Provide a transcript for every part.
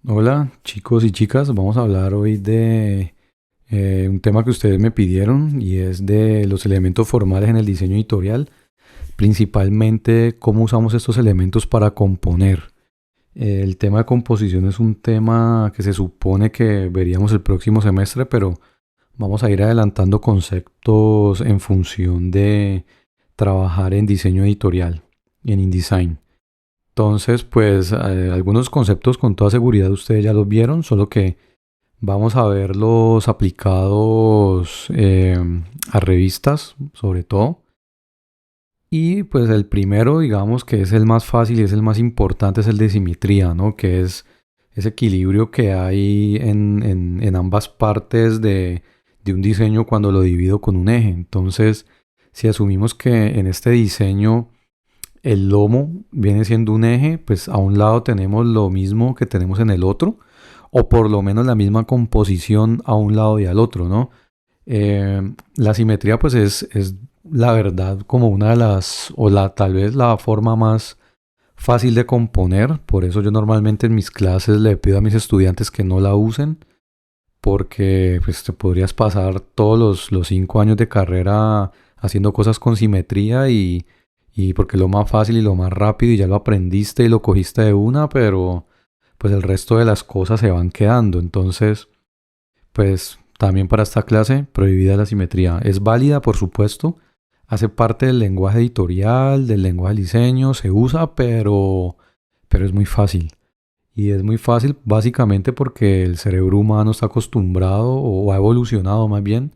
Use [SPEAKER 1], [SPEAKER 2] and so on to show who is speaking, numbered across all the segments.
[SPEAKER 1] Hola chicos y chicas, vamos a hablar hoy de un tema que ustedes me pidieron y es de los elementos formales en el diseño editorial, principalmente cómo usamos estos elementos para componer. El tema de composición es un tema que se supone que veríamos el próximo semestre, pero vamos a ir adelantando conceptos en función de trabajar en diseño editorial y en InDesign. Entonces, pues algunos conceptos con toda seguridad ustedes ya los vieron, solo que vamos a verlos aplicados a revistas, sobre todo. Y pues el primero, digamos que es el más fácil y es el más importante, es el de simetría, ¿no? Que es ese equilibrio que hay en ambas partes de un diseño cuando lo divido con un eje. Entonces, si asumimos que en este diseño el lomo viene siendo un eje, pues a un lado tenemos lo mismo que tenemos en el otro, o por lo menos la misma composición a un lado y al otro, ¿no? La simetría pues es la verdad como una de las, o la tal vez la forma más fácil de componer, por eso yo normalmente en mis clases le pido a mis estudiantes que no la usen, porque pues te podrías pasar todos los 5 años de carrera haciendo cosas con simetría y porque es lo más fácil y lo más rápido y ya lo aprendiste y lo cogiste de una, pero pues el resto de las cosas se van quedando. Entonces, pues también para esta clase, prohibida la simetría. Es válida, por supuesto, hace parte del lenguaje editorial, del lenguaje de diseño, se usa, pero es muy fácil. Y es muy fácil básicamente porque el cerebro humano está acostumbrado o ha evolucionado más bien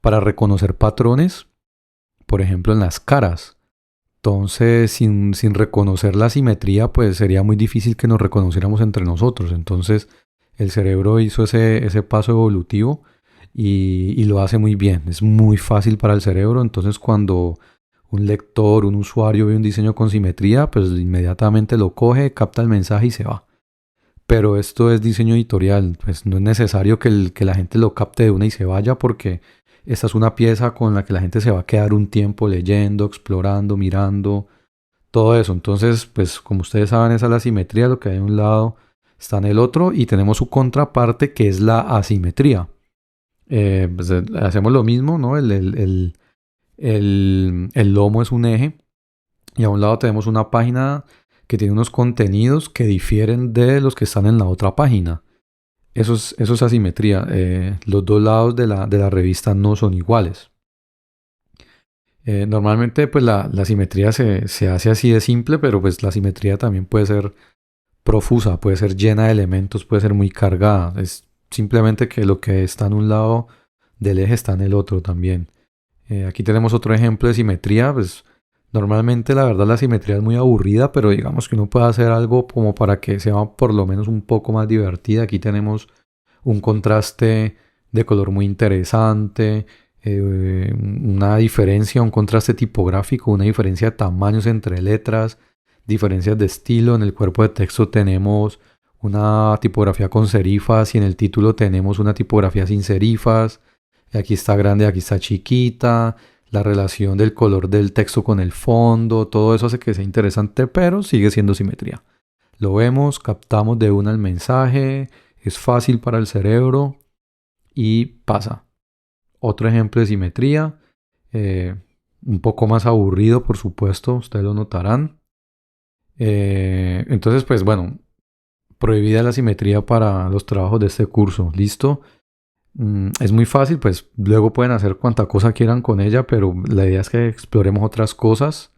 [SPEAKER 1] para reconocer patrones, por ejemplo en las caras. Entonces, sin reconocer la simetría, pues sería muy difícil que nos reconociéramos entre nosotros. Entonces, el cerebro hizo ese paso evolutivo y lo hace muy bien. Es muy fácil para el cerebro. Entonces, cuando un lector, un usuario ve un diseño con simetría, pues inmediatamente lo coge, capta el mensaje y se va. Pero esto es diseño editorial, pues no es necesario que la gente lo capte de una y se vaya porque esta es una pieza con la que la gente se va a quedar un tiempo leyendo, explorando, mirando, todo eso. Entonces, pues como ustedes saben, esa es la simetría, lo que hay en un lado está en el otro y tenemos su contraparte que es la asimetría. Hacemos lo mismo, ¿no? El lomo es un eje y a un lado tenemos una página que tiene unos contenidos que difieren de los que están en la otra página. Eso es asimetría. Los dos lados de la revista no son iguales. Normalmente pues la simetría se hace así de simple, pero pues la simetría también puede ser profusa, puede ser llena de elementos, puede ser muy cargada. Es simplemente que lo que está en un lado del eje está en el otro también. Aquí tenemos otro ejemplo de simetría. Pues normalmente la verdad la simetría es muy aburrida, pero digamos que uno puede hacer algo como para que sea por lo menos un poco más divertida. Aquí tenemos un contraste de color muy interesante, una diferencia, un contraste tipográfico, una diferencia de tamaños entre letras, diferencias de estilo. En el cuerpo de texto tenemos una tipografía con serifas y en el título tenemos una tipografía sin serifas. Aquí está grande, aquí está chiquita, la relación del color del texto con el fondo, todo eso hace que sea interesante, pero sigue siendo simetría. Lo vemos, captamos de una el mensaje, es fácil para el cerebro y pasa. Otro ejemplo de simetría, eh, un poco más aburrido, por supuesto, ustedes lo notarán. Entonces, pues bueno, prohibida la simetría para los trabajos de este curso, ¿listo? Es muy fácil, pues luego pueden hacer cuanta cosa quieran con ella, pero la idea es que exploremos otras cosas,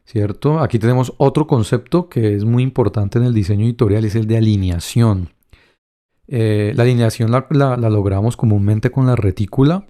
[SPEAKER 1] ¿cierto? Aquí tenemos otro concepto que es muy importante en el diseño editorial, es el de alineación. La alineación la logramos comúnmente con la retícula,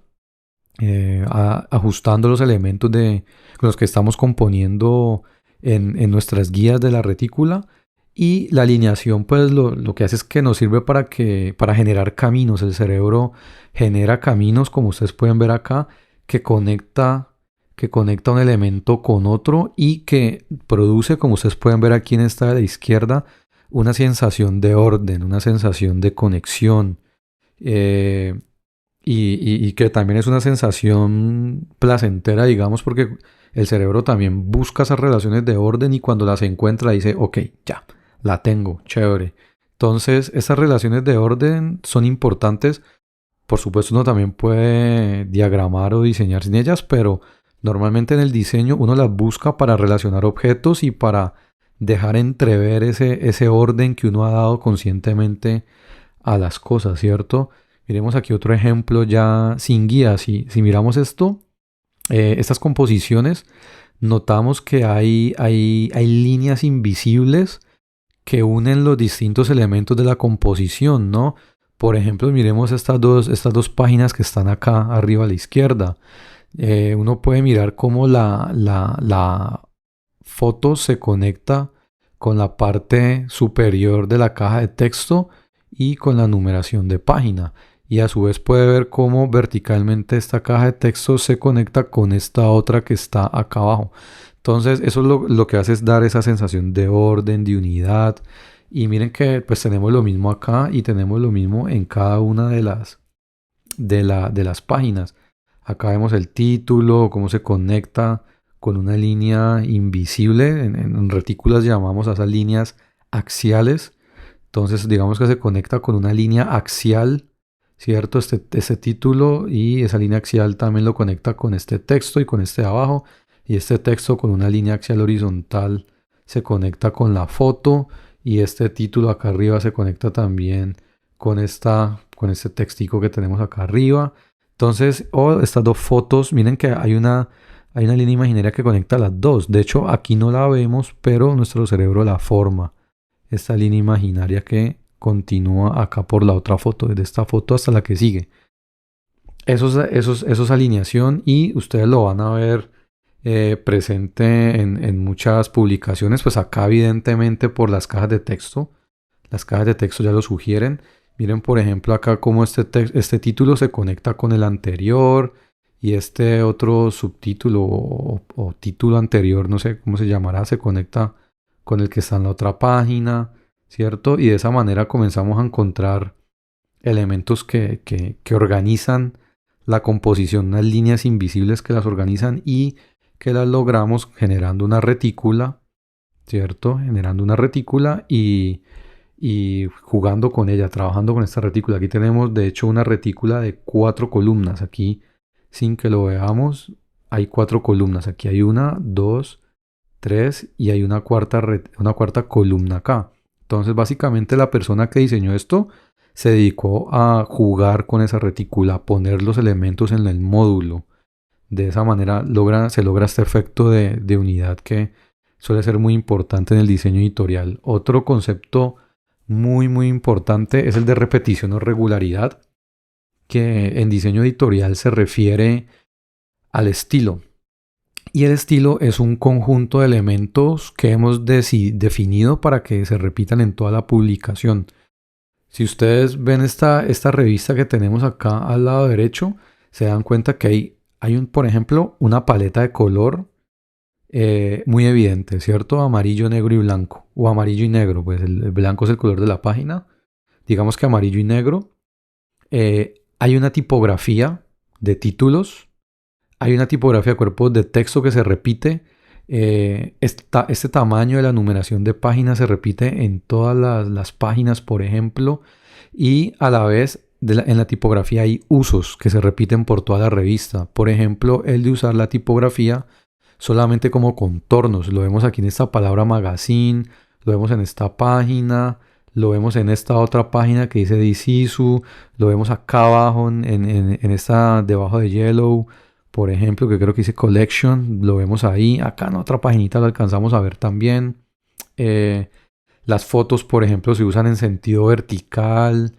[SPEAKER 1] ajustando los elementos con los que estamos componiendo en nuestras guías de la retícula. Y la alineación, pues lo que hace es que nos sirve para generar caminos. El cerebro genera caminos, como ustedes pueden ver acá, que conecta un elemento con otro y que produce, como ustedes pueden ver aquí en esta de la izquierda, una sensación de orden, una sensación de conexión. Eh, y que también es una sensación placentera, digamos, porque el cerebro también busca esas relaciones de orden y cuando las encuentra dice, ok, ya, la tengo, chévere. Entonces, estas relaciones de orden son importantes. Por supuesto, uno también puede diagramar o diseñar sin ellas, pero normalmente en el diseño uno las busca para relacionar objetos y para dejar entrever ese orden que uno ha dado conscientemente a las cosas, ¿cierto? Miremos aquí otro ejemplo ya sin guía. Si miramos esto, estas composiciones, notamos que hay líneas invisibles que unen los distintos elementos de la composición, ¿no? Por ejemplo, miremos estas dos páginas que están acá arriba a la izquierda. Uno puede mirar cómo la foto se conecta con la parte superior de la caja de texto y con la numeración de página. Y a su vez puede ver cómo verticalmente esta caja de texto se conecta con esta otra que está acá abajo. Entonces eso es lo que hace es dar esa sensación de orden, de unidad. Y miren que pues tenemos lo mismo acá y tenemos lo mismo en cada una de las páginas. Acá vemos el título, cómo se conecta con una línea invisible. En retículas llamamos a esas líneas axiales. Entonces digamos que se conecta con una línea axial, ¿cierto? Este título, y esa línea axial también lo conecta con este texto y con este de abajo. Y este texto con una línea axial horizontal se conecta con la foto. Y este título acá arriba se conecta también con este textico que tenemos acá arriba. Entonces, estas dos fotos, miren que hay una línea imaginaria que conecta las dos. De hecho, aquí no la vemos, pero nuestro cerebro la forma. Esta línea imaginaria que continúa acá por la otra foto, desde esta foto hasta la que sigue. Eso es alineación, y ustedes lo van a ver presente en muchas publicaciones. Pues acá evidentemente por las cajas de texto. Las cajas de texto ya lo sugieren. Miren, por ejemplo, acá cómo este título se conecta con el anterior, y este otro subtítulo o título anterior, no sé cómo se llamará, se conecta con el que está en la otra página, ¿cierto? Y de esa manera comenzamos a encontrar elementos que organizan la composición, unas líneas invisibles que las organizan y que las logramos generando una retícula, ¿cierto? Generando una retícula y jugando con ella, trabajando con esta retícula. Aquí tenemos de hecho una retícula de 4 columnas. Aquí, sin que lo veamos, hay 4 columnas. Aquí hay 1, 2, 3 y hay una cuarta columna acá. Entonces básicamente la persona que diseñó esto se dedicó a jugar con esa retícula, a poner los elementos en el módulo. De esa manera se logra este efecto de unidad que suele ser muy importante en el diseño editorial. Otro concepto muy muy importante es el de repetición o regularidad, que en diseño editorial se refiere al estilo. Y el estilo es un conjunto de elementos que hemos definido para que se repitan en toda la publicación. Si ustedes ven esta revista que tenemos acá al lado derecho, se dan cuenta que hay por ejemplo, una paleta de color muy evidente, ¿cierto? Amarillo, negro y blanco. O amarillo y negro, pues el blanco es el color de la página. Digamos que amarillo y negro. Hay una tipografía de títulos. Hay una tipografía de cuerpos de texto que se repite. Este tamaño de la numeración de páginas se repite en todas las páginas, por ejemplo. Y a la vez en la tipografía hay usos que se repiten por toda la revista. Por ejemplo, el de usar la tipografía solamente como contornos. Lo vemos aquí en esta palabra magazine, lo vemos en esta página, lo vemos en esta otra página que dice Disisu, lo vemos acá abajo en esta debajo de Yellow, por ejemplo, que creo que dice Collection, lo vemos ahí. Acá en otra paginita lo alcanzamos a ver también. Las fotos, por ejemplo, se usan en sentido vertical.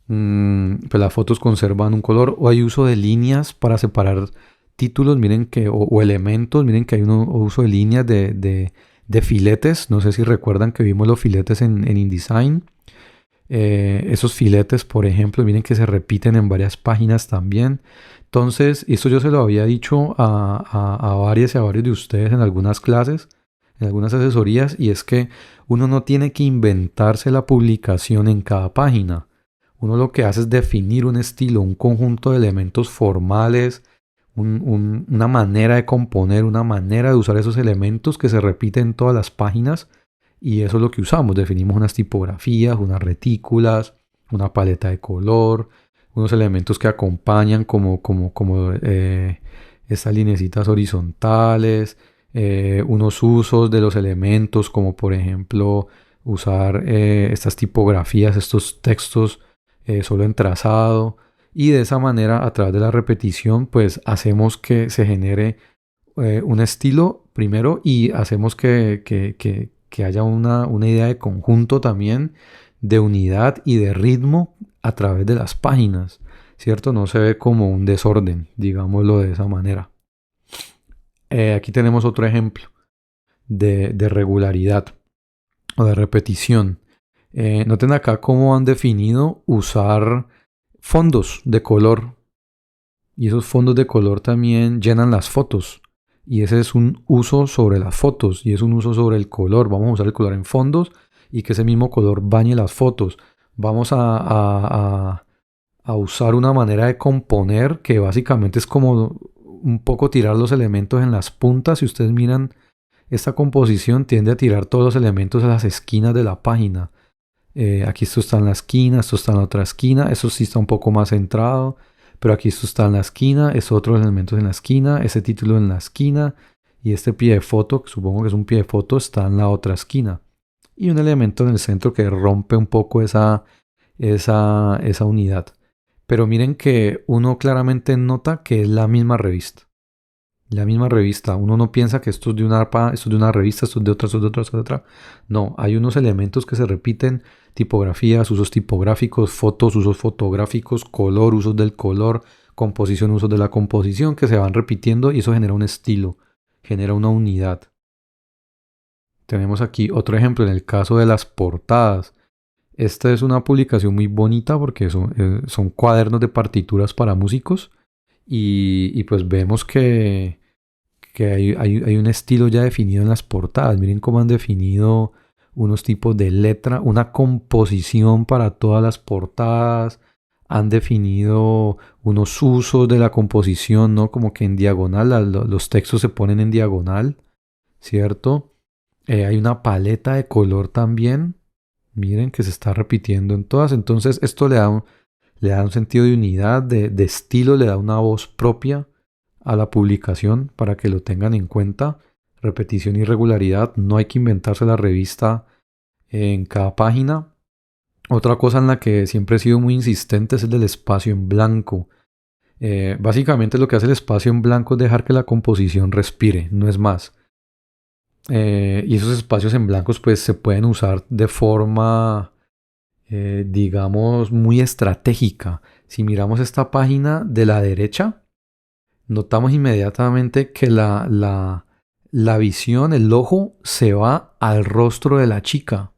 [SPEAKER 1] Pues las fotos conservan un color, o hay uso de líneas para separar títulos, miren que, o elementos, miren que hay un uso de líneas de filetes. No sé si recuerdan que vimos los filetes en InDesign. Esos filetes, por ejemplo, miren que se repiten en varias páginas también. Entonces, esto yo se lo había dicho a varias y a varios de ustedes en algunas clases, en algunas asesorías, y es que uno no tiene que inventarse la publicación en cada página. Uno lo que hace es definir un estilo, un conjunto de elementos formales, una manera de componer, una manera de usar esos elementos que se repiten en todas las páginas, y eso es lo que usamos. Definimos unas tipografías, unas retículas, una paleta de color, unos elementos que acompañan como estas linecitas horizontales, unos usos de los elementos como por ejemplo usar estas tipografías, estos textos solo en trazado, y de esa manera a través de la repetición pues hacemos que se genere un estilo primero y hacemos que haya una idea de conjunto también, de unidad y de ritmo a través de las páginas, ¿cierto? No se ve como un desorden, digámoslo de esa manera. Aquí tenemos otro ejemplo de regularidad o de repetición. Noten acá cómo han definido usar fondos de color, y esos fondos de color también llenan las fotos. Y ese es un uso sobre las fotos y es un uso sobre el color. Vamos a usar el color en fondos y que ese mismo color bañe las fotos. Vamos a usar una manera de componer que básicamente es como un poco tirar los elementos en las puntas. Si ustedes miran, esta composición tiende a tirar todos los elementos a las esquinas de la página. Aquí esto está en la esquina, esto está en la otra esquina, eso sí está un poco más centrado, pero aquí esto está en la esquina, es otros elementos en la esquina, ese título en la esquina y este pie de foto, que supongo que es un pie de foto, está en la otra esquina. Y un elemento en el centro que rompe un poco esa unidad. Pero miren que uno claramente nota que es la misma revista. La misma revista. Uno no piensa que esto es de una revista, esto es de otra, esto es de otra, esto es de otra. No, hay unos elementos que se repiten: tipografías, usos tipográficos, fotos, usos fotográficos, color, usos del color, composición, usos de la composición, que se van repitiendo y eso genera un estilo, genera una unidad. Tenemos aquí otro ejemplo en el caso de las portadas. Esta es una publicación muy bonita porque son cuadernos de partituras para músicos y pues vemos que hay un estilo ya definido en las portadas. Miren cómo han definido unos tipos de letra, una composición para todas las portadas. Han definido unos usos de la composición, ¿no? Como que en diagonal, los textos se ponen en diagonal, ¿cierto? Hay una paleta de color también. Miren que se está repitiendo en todas. Entonces esto le da un sentido de unidad, de estilo, le da una voz propia a la publicación para que lo tengan en cuenta. Repetición y regularidad. No hay que inventarse la revista en cada página. Otra cosa en la que siempre he sido muy insistente es el del espacio en blanco. Básicamente lo que hace el espacio en blanco es dejar que la composición respire, no es más. Y esos espacios en blancos pues se pueden usar de forma digamos muy estratégica. Si miramos esta página de la derecha, notamos inmediatamente que la visión, el ojo se va al rostro de la chica,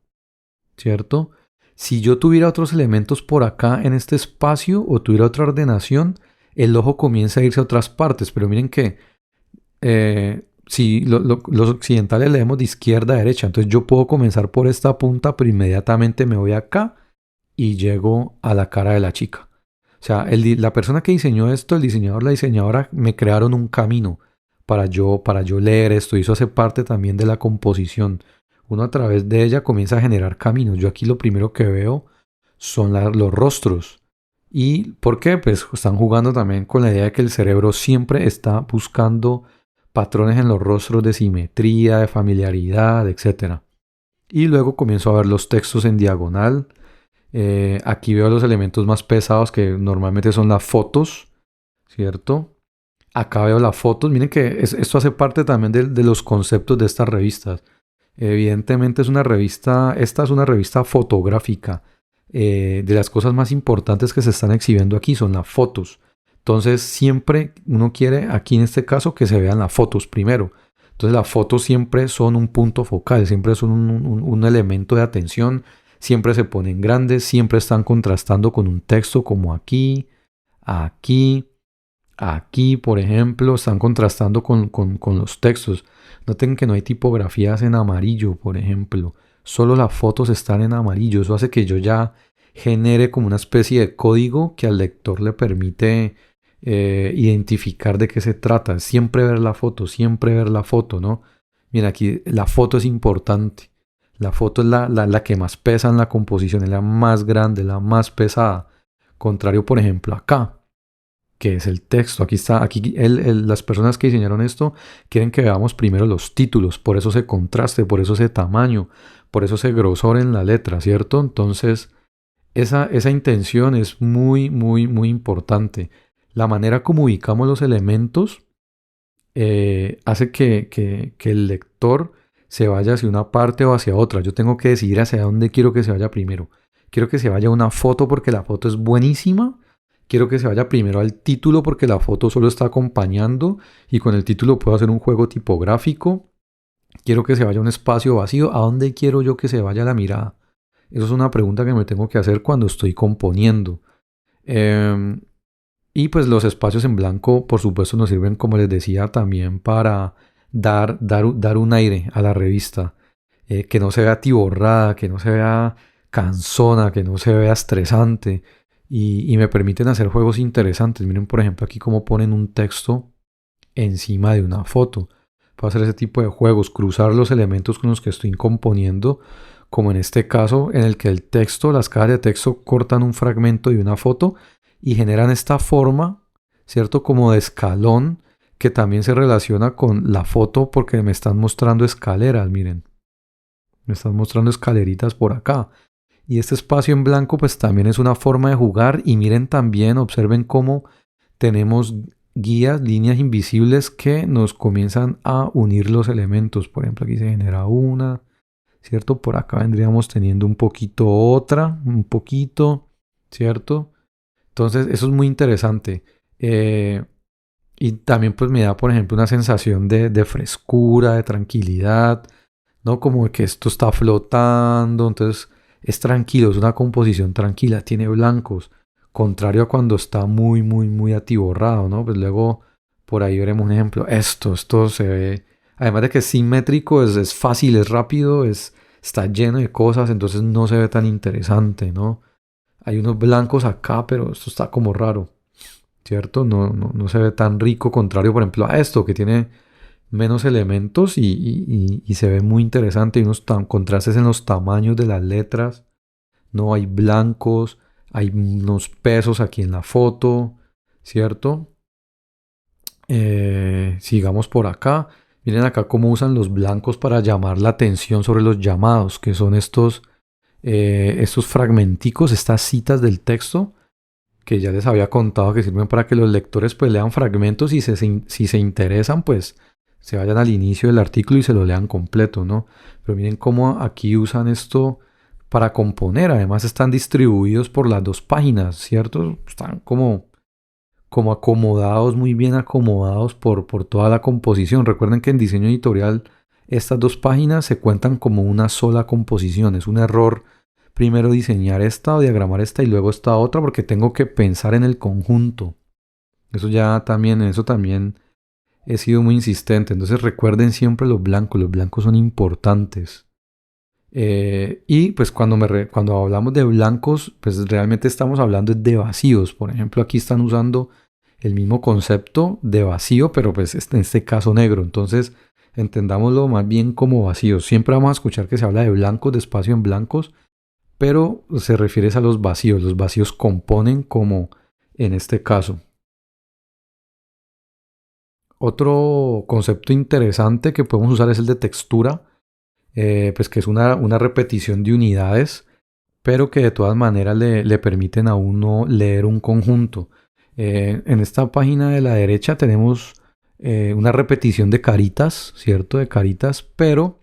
[SPEAKER 1] ¿cierto? Si yo tuviera otros elementos por acá en este espacio o tuviera otra ordenación, el ojo comienza a irse a otras partes, pero miren que si los occidentales leemos de izquierda a derecha, entonces yo puedo comenzar por esta punta, pero inmediatamente me voy acá y llego a la cara de la chica. O sea, la persona que diseñó esto, el diseñador, la diseñadora, me crearon un camino para yo leer esto, y eso hace parte también de la composición. Uno a través de ella comienza a generar caminos. Yo aquí lo primero que veo son los rostros. ¿Y por qué? Pues están jugando también con la idea de que el cerebro siempre está buscando patrones en los rostros de simetría, de familiaridad, etc. Y luego comienzo a ver los textos en diagonal. Aquí veo los elementos más pesados que normalmente son las fotos, ¿cierto? Acá veo las fotos. Miren que esto hace parte también de los conceptos de estas revistas. Evidentemente esta es una revista fotográfica. De las cosas más importantes que se están exhibiendo aquí son las fotos. Entonces siempre uno quiere, aquí en este caso, que se vean las fotos primero. Entonces las fotos siempre son un punto focal, siempre son un elemento de atención, siempre se ponen grandes, siempre están contrastando con un texto como aquí, por ejemplo, están contrastando con los textos. Noten que no hay tipografías en amarillo, por ejemplo. Solo las fotos están en amarillo. Eso hace que yo ya genere como una especie de código que al lector le permite identificar de qué se trata. Siempre ver la foto, ¿no? Mira, aquí la foto es importante. La foto es la que más pesa en la composición, es la más grande, la más pesada. Contrario, por ejemplo, acá, que es el texto. Aquí está, aquí las personas que diseñaron esto quieren que veamos primero los títulos, por eso ese contraste, por eso ese tamaño, por eso ese grosor en la letra, ¿cierto? Entonces, esa intención es muy, muy, muy importante. La manera como ubicamos los elementos hace que el lector se vaya hacia una parte o hacia otra. Yo tengo que decidir hacia dónde quiero que se vaya primero. Quiero que se vaya a una foto porque la foto es buenísima. Quiero que se vaya primero al título porque la foto solo está acompañando y con el título puedo hacer un juego tipográfico. Quiero que se vaya a un espacio vacío. ¿A dónde quiero yo que se vaya la mirada? Eso es una pregunta que me tengo que hacer cuando estoy componiendo. Em, y pues los espacios en blanco, por supuesto, nos sirven, como les decía, también para dar un aire a la revista. Que no se vea atiborrada, que no se vea cansona, que no se vea estresante. Y me permiten hacer juegos interesantes. Miren, por ejemplo, aquí cómo ponen un texto encima de una foto. Puedo hacer ese tipo de juegos, cruzar los elementos con los que estoy componiendo, como en este caso en el que el texto, las cajas de texto cortan un fragmento de una foto y generan esta forma, ¿cierto? Como de escalón que también se relaciona con la foto porque me están mostrando escaleras, miren. Me están mostrando escaleritas por acá. Y este espacio en blanco pues también es una forma de jugar y miren también, observen cómo tenemos guías, líneas invisibles que nos comienzan a unir los elementos. Por ejemplo, aquí se genera una, ¿cierto? Por acá vendríamos teniendo un poquito otra, un poquito, ¿cierto? Entonces, eso es muy interesante. Y también pues me da, por ejemplo, una sensación de frescura, de tranquilidad, ¿no? Como que esto está flotando, entonces es tranquilo, es una composición tranquila, tiene blancos, contrario a cuando está muy, muy, muy atiborrado, ¿no? Pues luego por ahí veremos un ejemplo. Esto se ve, además de que es simétrico, es fácil, es rápido, está lleno de cosas, entonces no se ve tan interesante, ¿no? Hay unos blancos acá, pero esto está como raro, ¿cierto? No se ve tan rico, contrario, por ejemplo, a esto que tiene menos elementos y se ve muy interesante. Hay unos contrastes en los tamaños de las letras. No hay blancos, hay unos pesos aquí en la foto, ¿cierto? Sigamos por acá. Miren acá cómo usan los blancos para llamar la atención sobre los llamados, que son estos fragmenticos, estas citas del texto que ya les había contado que sirven para que los lectores pues lean fragmentos y si se interesan pues se vayan al inicio del artículo y se lo lean completo, ¿no? Pero miren cómo aquí usan esto para componer. Además están distribuidos por las dos páginas, ¿cierto? Están como acomodados, muy bien acomodados por toda la composición. Recuerden que en diseño editorial estas dos páginas se cuentan como una sola composición. Es un error primero diseñar esta o diagramar esta y luego esta otra porque tengo que pensar en el conjunto. En eso también he sido muy insistente. Entonces recuerden siempre los blancos son importantes. Y pues cuando hablamos de blancos, pues realmente estamos hablando de vacíos. Por ejemplo, aquí están usando el mismo concepto de vacío, pero pues en este caso negro. Entonces entendámoslo más bien como vacíos. Siempre vamos a escuchar que se habla de blancos, de espacio en blancos, pero se refiere a los vacíos. Los vacíos componen como en este caso. Otro concepto interesante que podemos usar es el de textura, pues que es una repetición de unidades, pero que de todas maneras le permiten a uno leer un conjunto. En esta página de la derecha tenemos una repetición de caritas, ¿cierto? De caritas, pero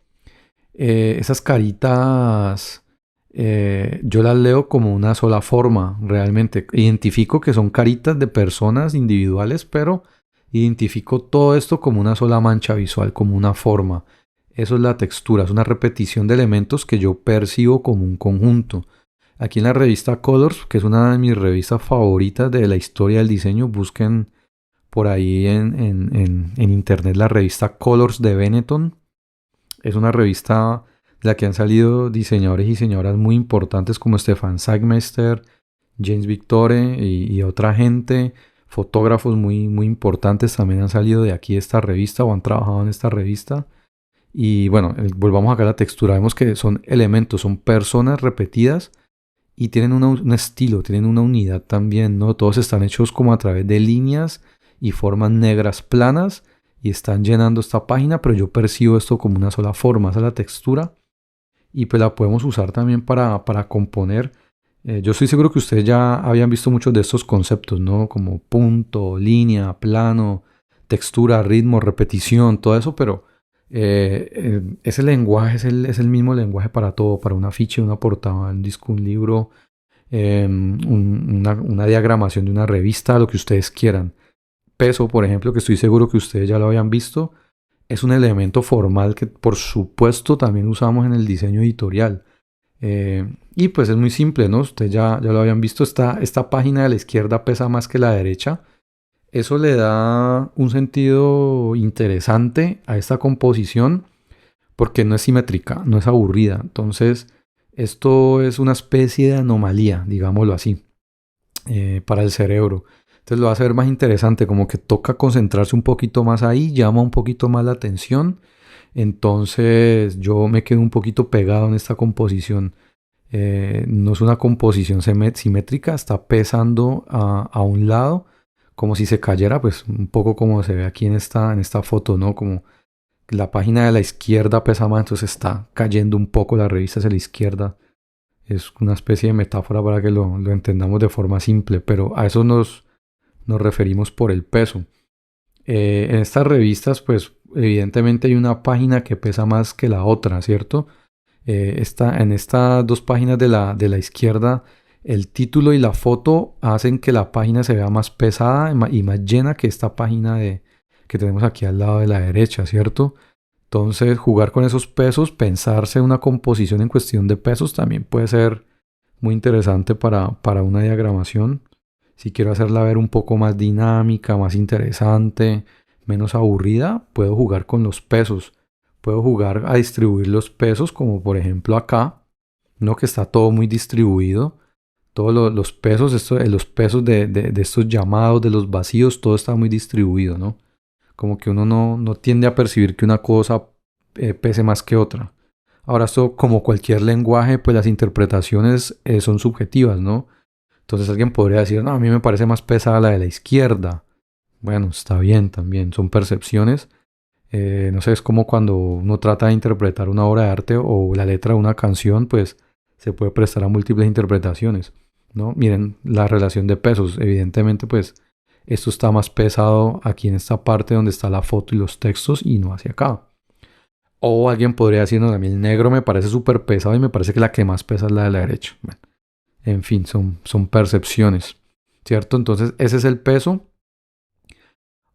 [SPEAKER 1] esas caritas yo las leo como una sola forma, realmente. Identifico que son caritas de personas individuales, pero identifico todo esto como una sola mancha visual, como una forma. Eso es la textura, es una repetición de elementos que yo percibo como un conjunto. Aquí en la revista Colors, que es una de mis revistas favoritas de la historia del diseño, busquen por ahí en internet la revista Colors de Benetton. Es una revista de la que han salido diseñadores y diseñadoras muy importantes como Stefan Sagmeister, James Victore y otra gente. Fotógrafos muy, muy importantes también han salido de aquí de esta revista o han trabajado en esta revista. Y bueno, volvamos acá a la textura. Vemos que son elementos, son personas repetidas y tienen un estilo, tienen una unidad también, ¿no? Todos están hechos como a través de líneas y formas negras planas y están llenando esta página, pero yo percibo esto como una sola forma, esa es la textura y pues la podemos usar también para componer. Yo estoy seguro que ustedes ya habían visto muchos de estos conceptos, ¿no? Como punto, línea, plano, textura, ritmo, repetición, todo eso, pero ese lenguaje es el mismo lenguaje para todo, para un afiche, una portada, un disco, un libro, una diagramación de una revista, lo que ustedes quieran. Peso, por ejemplo, que estoy seguro que ustedes ya lo habían visto, es un elemento formal que por supuesto también usamos en el diseño editorial. Y pues es muy simple, ¿no? Ustedes ya lo habían visto, esta página de la izquierda pesa más que la derecha. Eso le da un sentido interesante a esta composición porque no es simétrica, no es aburrida. Entonces, esto es una especie de anomalía, digámoslo así, para el cerebro. Entonces lo va a hacer más interesante, como que toca concentrarse un poquito más ahí, llama un poquito más la atención. Entonces yo me quedo un poquito pegado en esta composición. No es una composición simétrica, está pesando a un lado, como si se cayera, pues un poco como se ve aquí en esta foto, ¿no? Como la página de la izquierda pesa más, entonces está cayendo un poco la revista hacia la izquierda. Es una especie de metáfora para que lo entendamos de forma simple, pero a eso nos referimos por el peso. En estas revistas, pues evidentemente hay una página que pesa más que la otra, ¿cierto? En estas dos páginas de la izquierda, el título y la foto hacen que la página se vea más pesada y más llena que esta página que tenemos aquí al lado de la derecha, ¿cierto? Entonces, jugar con esos pesos, pensarse una composición en cuestión de pesos también puede ser muy interesante para una diagramación. Si quiero hacerla ver un poco más dinámica, más interesante, menos aburrida, puedo jugar con los pesos. Puedo jugar a distribuir los pesos, como por ejemplo acá, ¿no? Que está todo muy distribuido. Todos los pesos, los pesos de estos llamados, de los vacíos, todo está muy distribuido, ¿no? Como que uno no tiende a percibir que una cosa pese más que otra. Ahora, esto, como cualquier lenguaje, pues las interpretaciones son subjetivas, ¿no? Entonces alguien podría decir, no, a mí me parece más pesada la de la izquierda. Bueno, está bien también, son percepciones. No sé, es como cuando uno trata de interpretar una obra de arte o la letra de una canción, pues se puede prestar a múltiples interpretaciones, ¿no? Miren la relación de pesos, evidentemente, pues esto está más pesado aquí en esta parte donde está la foto y los textos y no hacia acá. O alguien podría decir, no, a mí el negro me parece súper pesado y me parece que la que más pesa es la de la derecha. Bueno, en fin, son percepciones, ¿cierto? Entonces ese es el peso.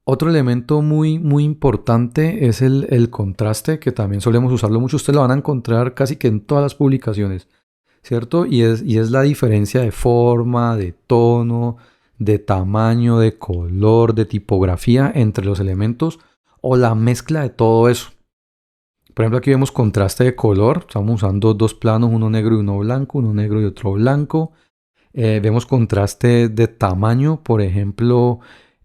[SPEAKER 1] Otro elemento muy, muy importante es el contraste, que también solemos usarlo mucho. Ustedes lo van a encontrar casi que en todas las publicaciones, ¿cierto? Y es la diferencia de forma, de tono, de tamaño, de color, de tipografía entre los elementos o la mezcla de todo eso. Por ejemplo, aquí vemos contraste de color. Estamos usando dos planos, uno negro y uno blanco, uno negro y otro blanco. Vemos contraste de tamaño, por ejemplo,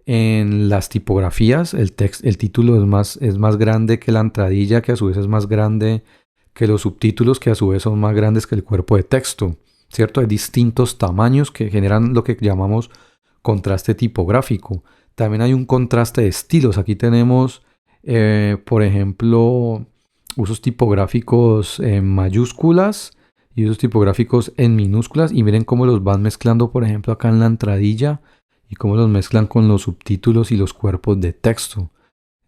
[SPEAKER 1] en las tipografías. El título es más grande que la entradilla, que a su vez es más grande que los subtítulos, que a su vez son más grandes que el cuerpo de texto, ¿cierto? Hay distintos tamaños que generan lo que llamamos contraste tipográfico. También hay un contraste de estilos. Aquí tenemos, por ejemplo, usos tipográficos en mayúsculas y usos tipográficos en minúsculas, y miren cómo los van mezclando, por ejemplo, acá en la entradilla, y cómo los mezclan con los subtítulos y los cuerpos de texto.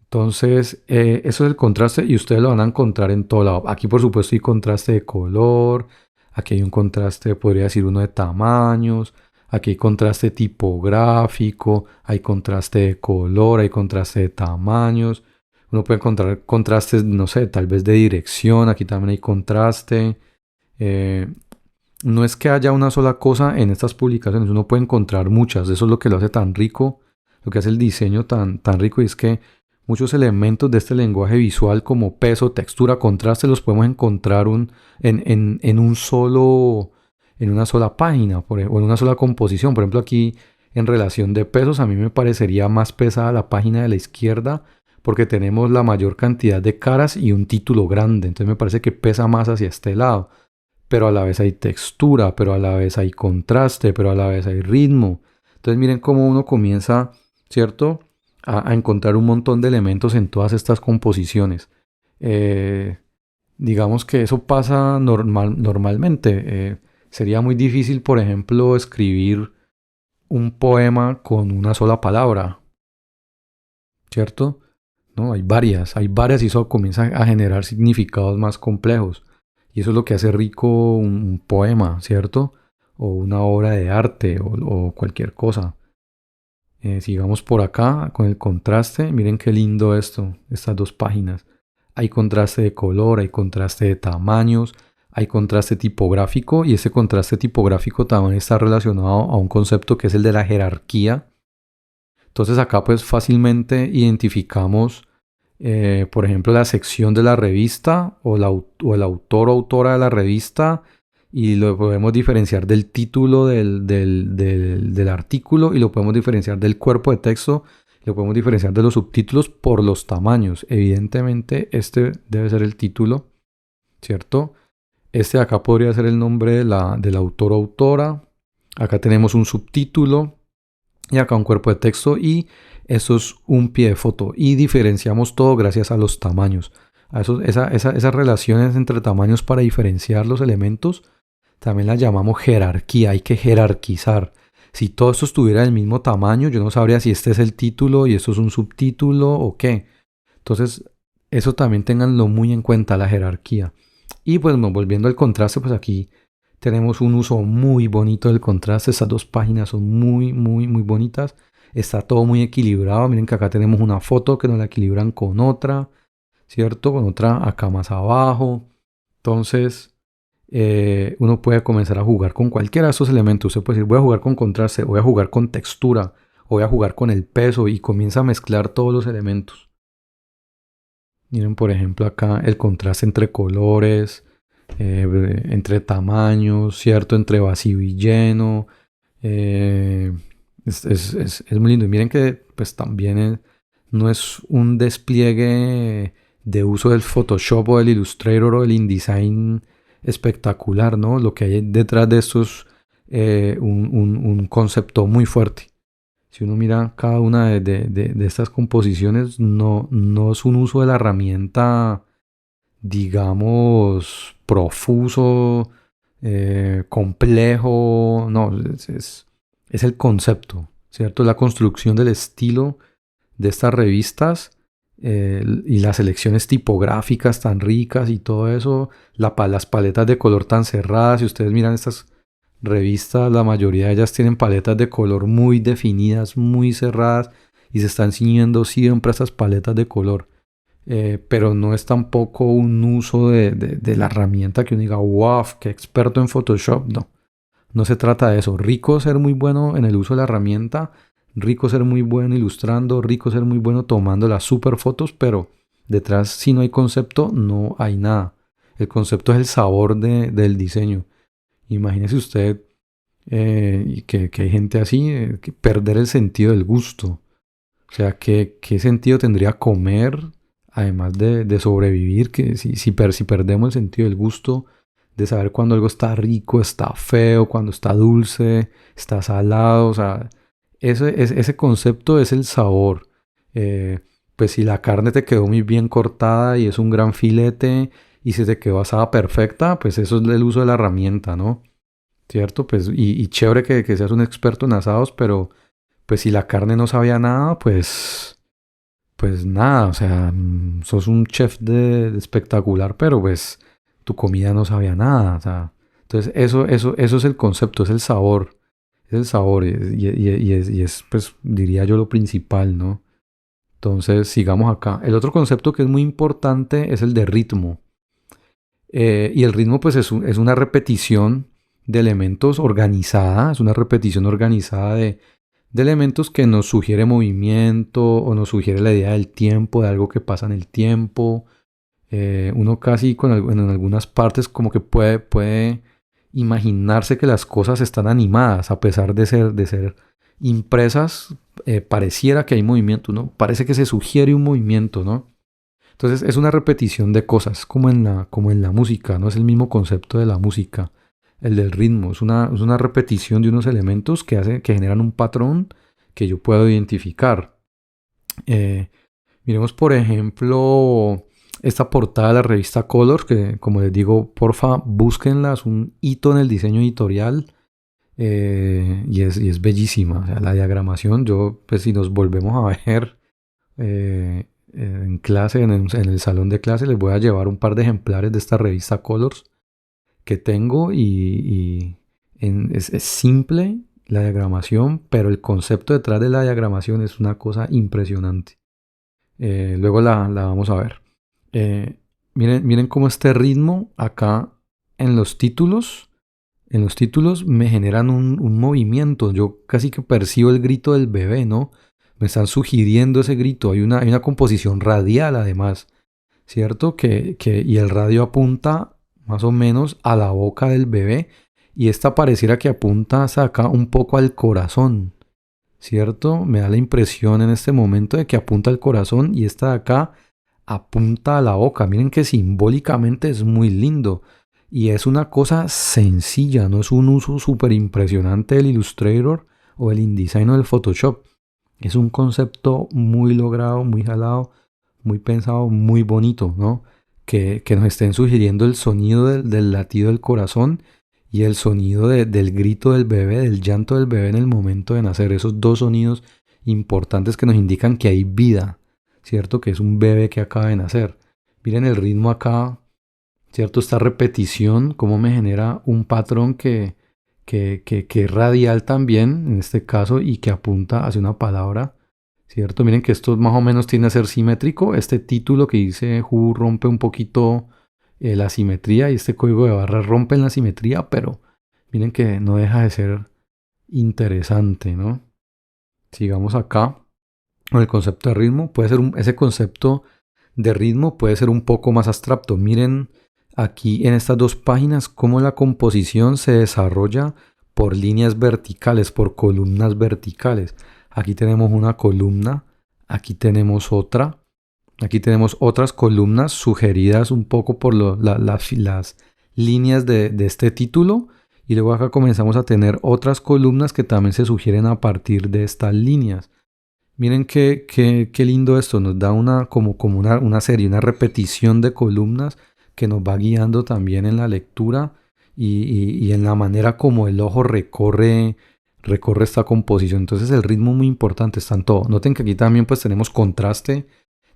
[SPEAKER 1] Entonces, eso es el contraste y ustedes lo van a encontrar en todo lado. Aquí, por supuesto, hay contraste de color, aquí hay un contraste, podría decir uno de tamaños, aquí hay contraste tipográfico, hay contraste de color, hay contraste de tamaños. Uno puede encontrar contrastes, no sé, tal vez de dirección, aquí también hay contraste. Eh, no es que haya una sola cosa en estas publicaciones, uno puede encontrar muchas. Eso es lo que lo hace tan rico, lo que hace el diseño tan rico, y es que muchos elementos de este lenguaje visual como peso, textura, contraste los podemos encontrar en una sola página o en una sola composición. Por ejemplo, aquí en relación de pesos, a mí me parecería más pesada la página de la izquierda porque tenemos la mayor cantidad de caras y un título grande. Entonces me parece que pesa más hacia este lado. Pero a la vez hay textura, pero a la vez hay contraste, pero a la vez hay ritmo. Entonces miren cómo uno comienza, ¿cierto? A encontrar un montón de elementos en todas estas composiciones. Digamos que eso pasa normalmente. Sería muy difícil, por ejemplo, escribir un poema con una sola palabra, ¿cierto? No, hay varias y eso comienza a generar significados más complejos. Y eso es lo que hace rico un poema, ¿cierto? O una obra de arte o cualquier cosa. Sigamos por acá con el contraste. Miren qué lindo esto, estas dos páginas. Hay contraste de color, hay contraste de tamaños, hay contraste tipográfico y ese contraste tipográfico también está relacionado a un concepto que es el de la jerarquía. Entonces acá pues fácilmente identificamos, por ejemplo, la sección de la revista o el autor o autora de la revista y lo podemos diferenciar del título del artículo y lo podemos diferenciar del cuerpo de texto, lo podemos diferenciar de los subtítulos por los tamaños. Evidentemente este debe ser el título, ¿cierto? Este de acá podría ser el nombre del autor o autora. Acá tenemos un subtítulo y acá un cuerpo de texto y eso es un pie de foto y diferenciamos todo gracias a los tamaños. Esas relaciones entre tamaños para diferenciar los elementos también las llamamos jerarquía, hay que jerarquizar. Si todo esto estuviera del mismo tamaño, yo no sabría si este es el título y esto es un subtítulo o qué. Entonces, eso también ténganlo muy en cuenta, la jerarquía. Y pues volviendo al contraste, pues aquí tenemos un uso muy bonito del contraste. Estas dos páginas son muy, muy, muy bonitas. Está todo muy equilibrado. Miren que acá tenemos una foto que nos la equilibran con otra, ¿cierto? Con otra acá más abajo. Entonces, uno puede comenzar a jugar con cualquiera de estos elementos. Usted puede decir, voy a jugar con contraste, voy a jugar con textura, o voy a jugar con el peso y comienza a mezclar todos los elementos. Miren, por ejemplo, acá el contraste entre colores, entre tamaños, ¿cierto? Entre vacío y lleno. Es muy lindo. Y miren que pues también no es un despliegue de uso del Photoshop o del Illustrator o del InDesign espectacular, ¿no? Lo que hay detrás de esto es un concepto muy fuerte. Si uno mira cada una de estas composiciones, no es un uso de la herramienta, digamos, profuso, complejo, no, es el concepto, ¿cierto? La construcción del estilo de estas revistas y las selecciones tipográficas tan ricas y todo eso, las paletas de color tan cerradas. Si ustedes miran estas revistas, la mayoría de ellas tienen paletas de color muy definidas, muy cerradas y se están ciñendo siempre a esas paletas de color. Pero no es tampoco un uso de la herramienta que uno diga, wow, qué experto en Photoshop. No se trata de eso. Rico ser muy bueno en el uso de la herramienta, rico ser muy bueno ilustrando, rico ser muy bueno tomando las super fotos, pero detrás, si no hay concepto, no hay nada. El concepto es el sabor del diseño. Imagínese usted que hay gente así, que perder el sentido del gusto. O sea, ¿qué sentido tendría comer, además de sobrevivir? Que si perdemos el sentido del gusto, de saber cuando algo está rico, está feo, cuando está dulce, está salado. O sea, ese concepto es el sabor. Pues si la carne te quedó muy bien cortada y es un gran filete y se te quedó asada perfecta, pues eso es el uso de la herramienta, ¿no? ¿Cierto? Pues, y chévere que seas un experto en asados, pero pues si la carne no sabía nada, pues nada, o sea, sos un chef de espectacular, pero pues tu comida no sabía nada, o sea, entonces eso es el concepto, es el sabor y es, pues diría yo lo principal, ¿no? Entonces sigamos acá. El otro concepto que es muy importante es el de ritmo. Y el ritmo pues es una repetición de elementos organizada, es una repetición organizada de elementos que nos sugiere movimiento o nos sugiere la idea del tiempo, de algo que pasa en el tiempo. Uno casi en algunas partes como que puede imaginarse que las cosas están animadas a pesar de ser impresas, pareciera que hay movimiento, ¿no? Parece que se sugiere un movimiento, ¿no? Entonces es una repetición de cosas, como en la música, ¿no? Es el mismo concepto de la música, el del ritmo. Es una repetición de unos elementos que generan un patrón que yo puedo identificar. Eh, Miremos, por ejemplo, esta portada de la revista Colors, que como les digo, porfa, búsquenla, es un hito en el diseño editorial. Y es bellísima. O sea, la diagramación, yo, pues si nos volvemos a ver en clase, en el salón de clase, les voy a llevar un par de ejemplares de esta revista Colors que tengo es simple la diagramación, pero el concepto detrás de la diagramación es una cosa impresionante. Luego la vamos a ver. Eh, miren cómo este ritmo acá en los títulos. En los títulos me generan un movimiento. Yo casi que percibo el grito del bebé, ¿no? Me están sugiriendo ese grito. Hay una composición radial además, ¿cierto? Y el radio apunta más o menos a la boca del bebé. Y esta pareciera que apunta hacia acá un poco al corazón, ¿cierto? Me da la impresión en este momento de que apunta al corazón y esta de acá apunta a la boca. Miren que simbólicamente es muy lindo. Y es una cosa sencilla, no es un uso súper impresionante del Illustrator o el InDesign o del Photoshop. Es un concepto muy logrado, muy jalado, muy pensado, muy bonito, ¿no? Que nos estén sugiriendo el sonido del latido del corazón y el sonido del grito del bebé, del llanto del bebé en el momento de nacer. Esos dos sonidos importantes que nos indican que hay vida, ¿cierto? Que es un bebé que acaba de nacer. Miren el ritmo acá, ¿cierto? Esta repetición, cómo me genera un patrón que es radial también, en este caso, y que apunta hacia una palabra, ¿cierto? Miren que esto más o menos tiende a ser simétrico. Este título que dice Who rompe un poquito la simetría y este código de barras rompe la simetría, pero miren que no deja de ser interesante, ¿no? Sigamos acá con el concepto de ritmo. Ese concepto de ritmo puede ser un poco más abstracto. Miren aquí en estas dos páginas cómo la composición se desarrolla por líneas verticales, por columnas verticales. Aquí tenemos una columna, aquí tenemos otra, aquí tenemos otras columnas sugeridas un poco por las líneas de este título. Y luego acá comenzamos a tener otras columnas que también se sugieren a partir de estas líneas. Miren qué lindo esto, nos da una serie, una repetición de columnas que nos va guiando también en la lectura y en la manera como el ojo recorre esta composición. Entonces el ritmo es muy importante, está en todo. Noten que aquí también pues tenemos contraste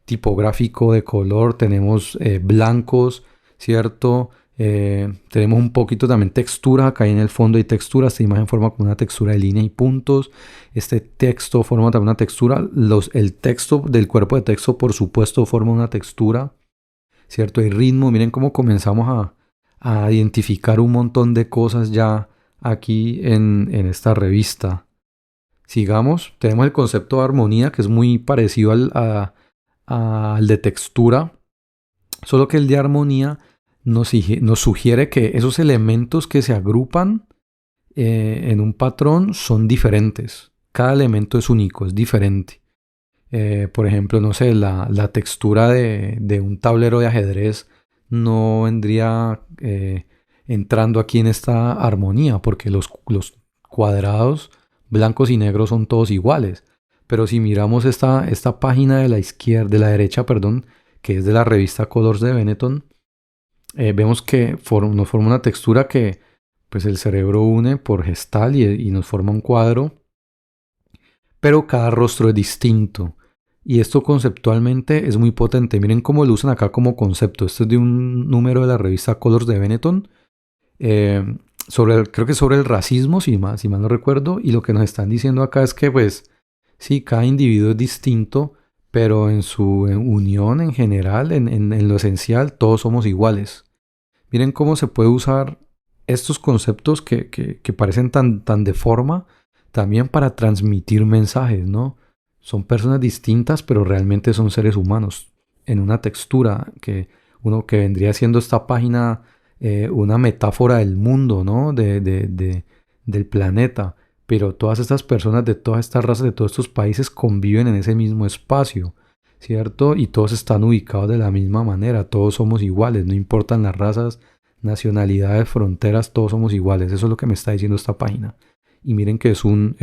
[SPEAKER 1] tipográfico de color, tenemos blancos, ¿cierto? Tenemos un poquito también textura, acá en el fondo hay textura, esta imagen forma como una textura de línea y puntos, este texto forma también una textura, el texto del cuerpo de texto por supuesto forma una textura, ¿cierto? Hay ritmo, miren cómo comenzamos a identificar un montón de cosas ya aquí en esta revista. Sigamos, tenemos el concepto de armonía que es muy parecido al de textura, solo que el de armonía nos sugiere que esos elementos que se agrupan en un patrón son diferentes. Cada elemento es único, es diferente. Por ejemplo, no sé, la textura de un tablero de ajedrez no vendría entrando aquí en esta armonía, porque los cuadrados blancos y negros son todos iguales. Pero si miramos esta página de la izquierda, de la derecha, perdón, que es de la revista Colors de Benetton, vemos que nos forma una textura que pues el cerebro une por gestal y nos forma un cuadro, pero cada rostro es distinto. Y esto conceptualmente es muy potente. Miren cómo lo usan acá como concepto. Esto es de un número de la revista Colors de Benetton. Creo que sobre el racismo, si mal no recuerdo. Y lo que nos están diciendo acá es que pues sí, cada individuo es distinto, pero en su unión en general, en lo esencial, todos somos iguales. Miren cómo se puede usar estos conceptos que parecen tan de forma también para transmitir mensajes, ¿no? Son personas distintas, pero realmente son seres humanos en una textura uno que vendría siendo esta página una metáfora del mundo, ¿no? Del planeta. pero todas estas personas de todas estas razas, de todos estos países conviven en ese mismo espacio, ¿cierto? Y todos están ubicados de la misma manera, todos somos iguales, no importan las razas, nacionalidades, fronteras, todos somos iguales. Eso es lo que me está diciendo esta página. Y miren que es un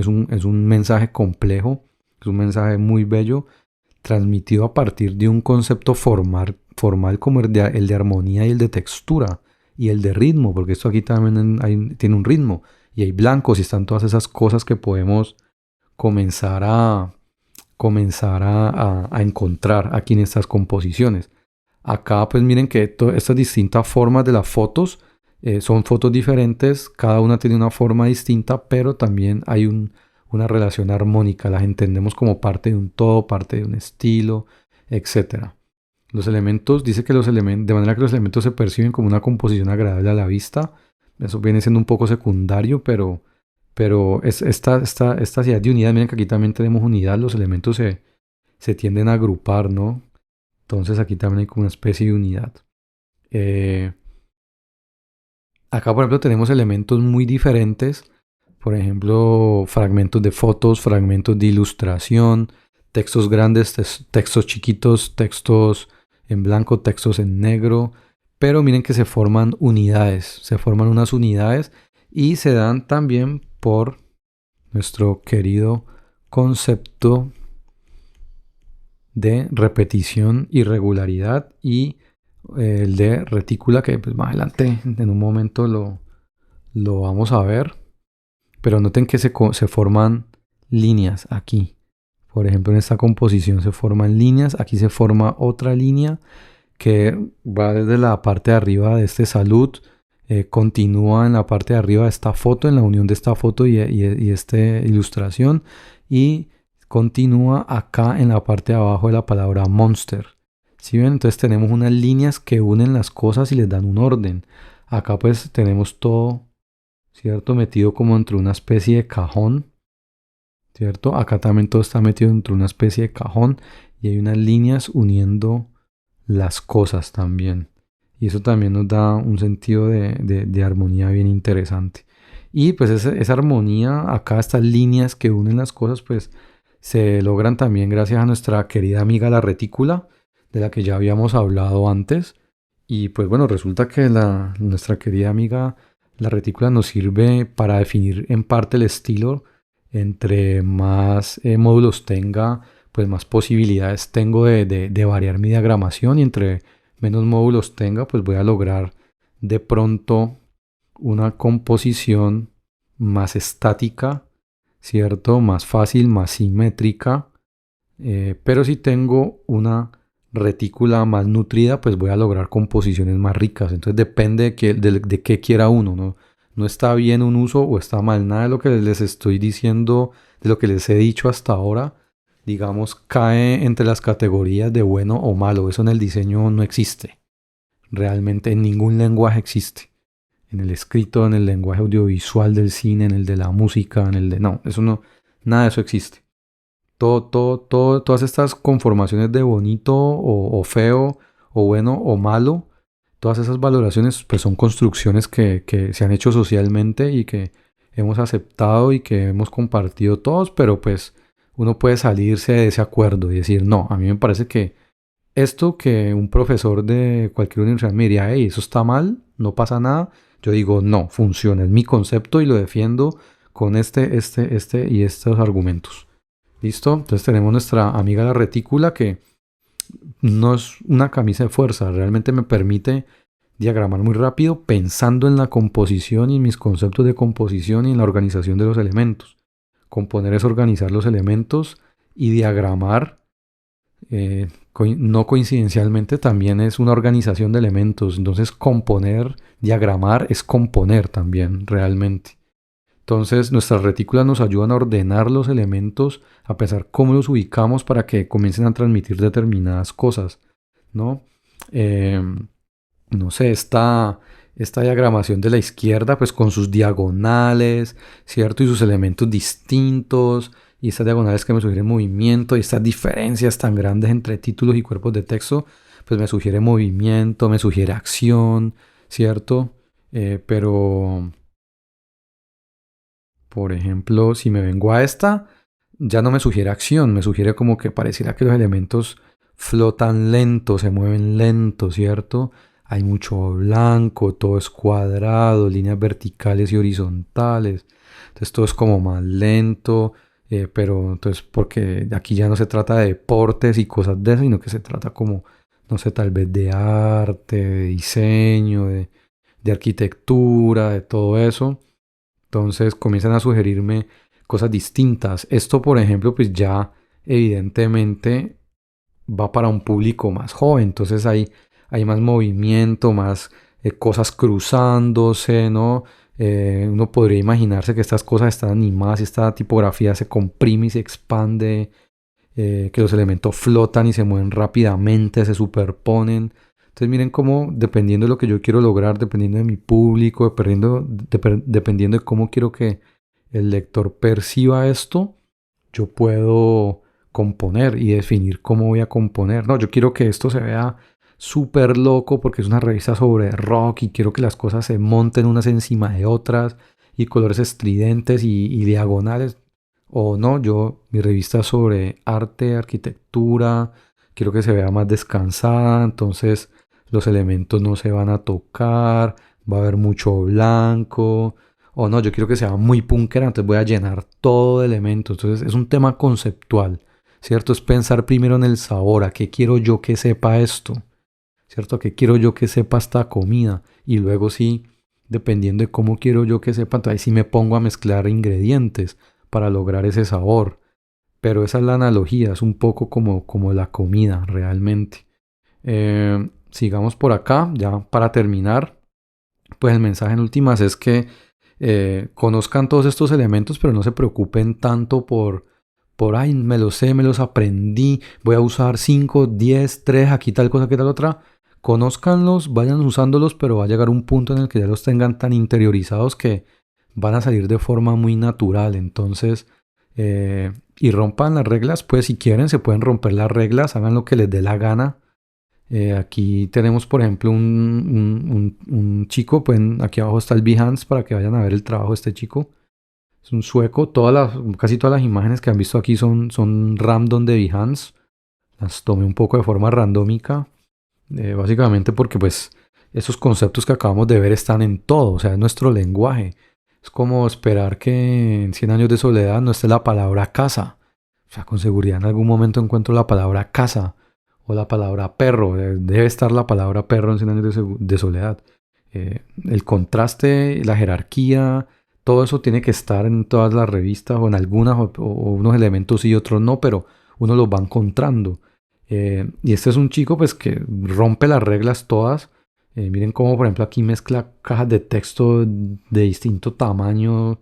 [SPEAKER 1] mensaje complejo, es un mensaje muy bello, transmitido a partir de un concepto formal como el de armonía y el de textura y el de ritmo, porque esto aquí también tiene un ritmo y hay blancos y están todas esas cosas que podemos comenzar a encontrar aquí en estas composiciones. Acá pues miren que estas distintas formas de las fotos son fotos diferentes, cada una tiene una forma distinta, pero también hay una relación armónica, las entendemos como parte de un todo, parte de un estilo, etcétera. Los elementos, dice que de manera que los elementos se perciben como una composición agradable a la vista. Eso viene siendo un poco secundario, pero esta idea de unidad, miren que aquí también tenemos unidad, los elementos se tienden a agrupar, ¿no? Entonces aquí también hay como una especie de unidad. Acá, por ejemplo, tenemos elementos muy diferentes. Por ejemplo, fragmentos de fotos, fragmentos de ilustración, textos grandes, textos chiquitos, textos en blanco, textos en negro. Pero miren que se forman unidades, se forman unas unidades y se dan también por nuestro querido concepto de repetición y regularidad y el de retícula, que pues más adelante en un momento lo vamos a ver. Pero noten que se forman líneas aquí. Por ejemplo, en esta composición se forman líneas. Aquí se forma otra línea que va desde la parte de arriba de este salud. Continúa en la parte de arriba de esta foto, en la unión de esta foto y esta ilustración. Y continúa acá en la parte de abajo de la palabra monster. ¿Sí ven? Entonces tenemos unas líneas que unen las cosas y les dan un orden. Acá pues tenemos todo, ¿cierto? Metido como entre una especie de cajón, ¿cierto? Acá también todo está metido entre una especie de cajón y hay unas líneas uniendo las cosas también. Y eso también nos da un sentido de armonía bien interesante. Y pues esa armonía, acá estas líneas que unen las cosas, pues se logran también gracias a nuestra querida amiga la retícula, de la que ya habíamos hablado antes. Y pues bueno, resulta que nuestra querida amiga la retícula nos sirve para definir en parte el estilo. Entre más módulos tenga, pues más posibilidades tengo de variar mi diagramación, y entre menos módulos tenga, pues voy a lograr de pronto una composición más estática, ¿cierto? Más fácil, más simétrica. Pero si tengo una retícula más nutrida, pues voy a lograr composiciones más ricas. Entonces depende de qué quiera uno, ¿no? No está bien un uso o está mal. Nada de lo que les estoy diciendo, de lo que les he dicho hasta ahora, digamos, cae entre las categorías de bueno o malo. Eso en el diseño no existe. Realmente en ningún lenguaje existe. En el escrito, en el lenguaje audiovisual del cine, en el de la música, en el de... No, eso no, nada de eso existe. Todas estas conformaciones de bonito o feo, o bueno o malo, todas esas valoraciones pues son construcciones que se han hecho socialmente y que hemos aceptado y que hemos compartido todos, pero pues uno puede salirse de ese acuerdo y decir, no, a mí me parece que esto que un profesor de cualquier universidad me diría, hey, eso está mal, no pasa nada, yo digo, no, funciona, es mi concepto y lo defiendo con este y estos argumentos. ¿Listo? Entonces tenemos nuestra amiga la retícula, que no es una camisa de fuerza, realmente me permite diagramar muy rápido pensando en la composición y en mis conceptos de composición y en la organización de los elementos. Componer es organizar los elementos, y diagramar, no coincidencialmente, también es una organización de elementos. Entonces componer, diagramar es componer también realmente. Entonces nuestras retículas nos ayudan a ordenar los elementos, a pensar cómo los ubicamos para que comiencen a transmitir determinadas cosas, ¿no? No sé, esta diagramación de la izquierda, pues con sus diagonales, ¿cierto? Y sus elementos distintos, y estas diagonales que me sugieren movimiento, y estas diferencias tan grandes entre títulos y cuerpos de texto, pues me sugiere movimiento, me sugiere acción, ¿cierto? Pero Por ejemplo, si me vengo a esta, ya no me sugiere acción, me sugiere como que pareciera que los elementos flotan lento, se mueven lento, ¿cierto? Hay mucho blanco, todo es cuadrado, líneas verticales y horizontales. Entonces todo es como más lento, pero entonces porque aquí ya no se trata de deportes y cosas de eso, sino que se trata como, no sé, tal vez de arte, de diseño, de arquitectura, de todo eso. Entonces comienzan a sugerirme cosas distintas. Esto, por ejemplo, pues ya evidentemente va para un público más joven. Entonces hay más movimiento, más cosas cruzándose, ¿no? Uno podría imaginarse que estas cosas están animadas y esta tipografía se comprime y se expande, que los elementos flotan y se mueven rápidamente, se superponen. Entonces miren cómo, dependiendo de lo que yo quiero lograr, dependiendo de mi público, dependiendo de cómo quiero que el lector perciba esto, yo puedo componer y definir cómo voy a componer. No, yo quiero que esto se vea súper loco porque es una revista sobre rock y quiero que las cosas se monten unas encima de otras y colores estridentes y diagonales. O no, mi revista es sobre arte, arquitectura, quiero que se vea más descansada, entonces los elementos no se van a tocar, va a haber mucho blanco. O no, yo quiero que sea muy punkera, entonces voy a llenar todo de elementos. Entonces es un tema conceptual, ¿cierto? Es pensar primero en el sabor, a qué quiero yo que sepa esto, ¿cierto? A qué quiero yo que sepa esta comida. Y luego sí, dependiendo de cómo quiero yo que sepa, entonces ahí sí me pongo a mezclar ingredientes para lograr ese sabor. Pero esa es la analogía, es un poco como la comida realmente. Sigamos por acá, ya para terminar, pues el mensaje en últimas es que conozcan todos estos elementos, pero no se preocupen tanto ay, me los sé, me los aprendí, voy a usar 5, 10, 3, aquí tal cosa, aquí tal otra. Conózcanlos, vayan usándolos, pero va a llegar un punto en el que ya los tengan tan interiorizados que van a salir de forma muy natural. Entonces, y rompan las reglas, pues si quieren, se pueden romper las reglas, hagan lo que les dé la gana. Aquí tenemos, por ejemplo, un chico, pues aquí abajo está el Behance para que vayan a ver el trabajo de este chico. Es un sueco, casi todas las imágenes que han visto aquí son random de Behance. Las tomé un poco de forma randómica, básicamente porque pues esos conceptos que acabamos de ver están en todo, o sea, es nuestro lenguaje. Es como esperar que en 100 años de soledad no esté la palabra casa. O sea, con seguridad en algún momento encuentro la palabra casa o la palabra perro. Debe estar la palabra perro en 100 años de soledad. El contraste, la jerarquía, todo eso tiene que estar en todas las revistas o en algunas o unos elementos y otros no, pero uno los va encontrando. Y este es un chico pues que rompe las reglas todas. Miren cómo por ejemplo aquí mezcla cajas de texto de distinto tamaño,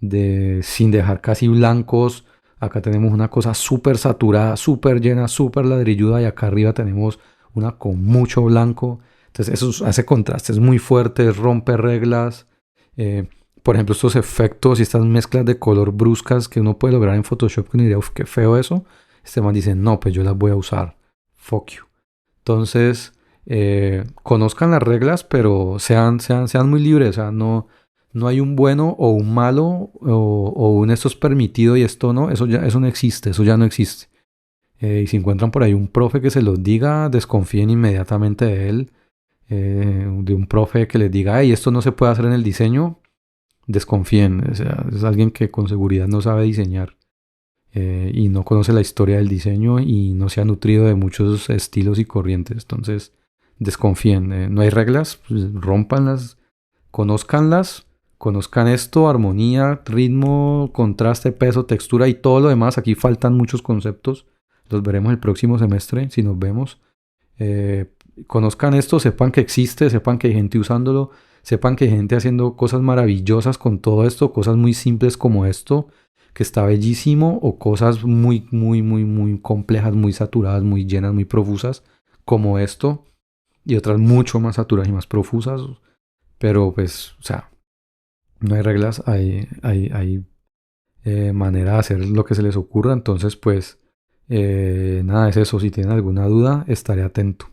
[SPEAKER 1] sin dejar casi blancos. Acá tenemos una cosa súper saturada, súper llena, súper ladrilluda y acá arriba tenemos una con mucho blanco. Entonces eso hace contraste, es muy fuerte, rompe reglas. Eh, por ejemplo, estos efectos y estas mezclas de color bruscas que uno puede lograr en Photoshop, que uno diría, uff, qué feo eso. Este man dice, no, pues yo las voy a usar. Fuck you. Entonces, conozcan las reglas, pero sean muy libres. O sea, no hay un bueno o un malo o un esto es permitido y esto no. Eso no existe, eso ya no existe. Y si encuentran por ahí un profe que se los diga, desconfíen inmediatamente de él. De un profe que les diga, hey, esto no se puede hacer en el diseño, desconfíen. O sea, es alguien que con seguridad no sabe diseñar. Y no conoce la historia del diseño y no se ha nutrido de muchos estilos y corrientes. Entonces, desconfíen. No hay reglas, pues, rómpanlas, conózcanlas, conozcan esto, armonía, ritmo, contraste, peso, textura y todo lo demás. Aquí faltan muchos conceptos. Los veremos el próximo semestre, si nos vemos. Eh, Conozcan esto, sepan que existe, sepan que hay gente usándolo, sepan que hay gente haciendo cosas maravillosas con todo esto, cosas muy simples como esto que está bellísimo, o cosas muy, muy, muy, muy complejas, muy saturadas, muy llenas, muy profusas, como esto, y otras mucho más saturadas y más profusas. Pero pues, o sea, no hay reglas, hay manera de hacer lo que se les ocurra. Entonces, pues, nada, es eso. Si tienen alguna duda, estaré atento.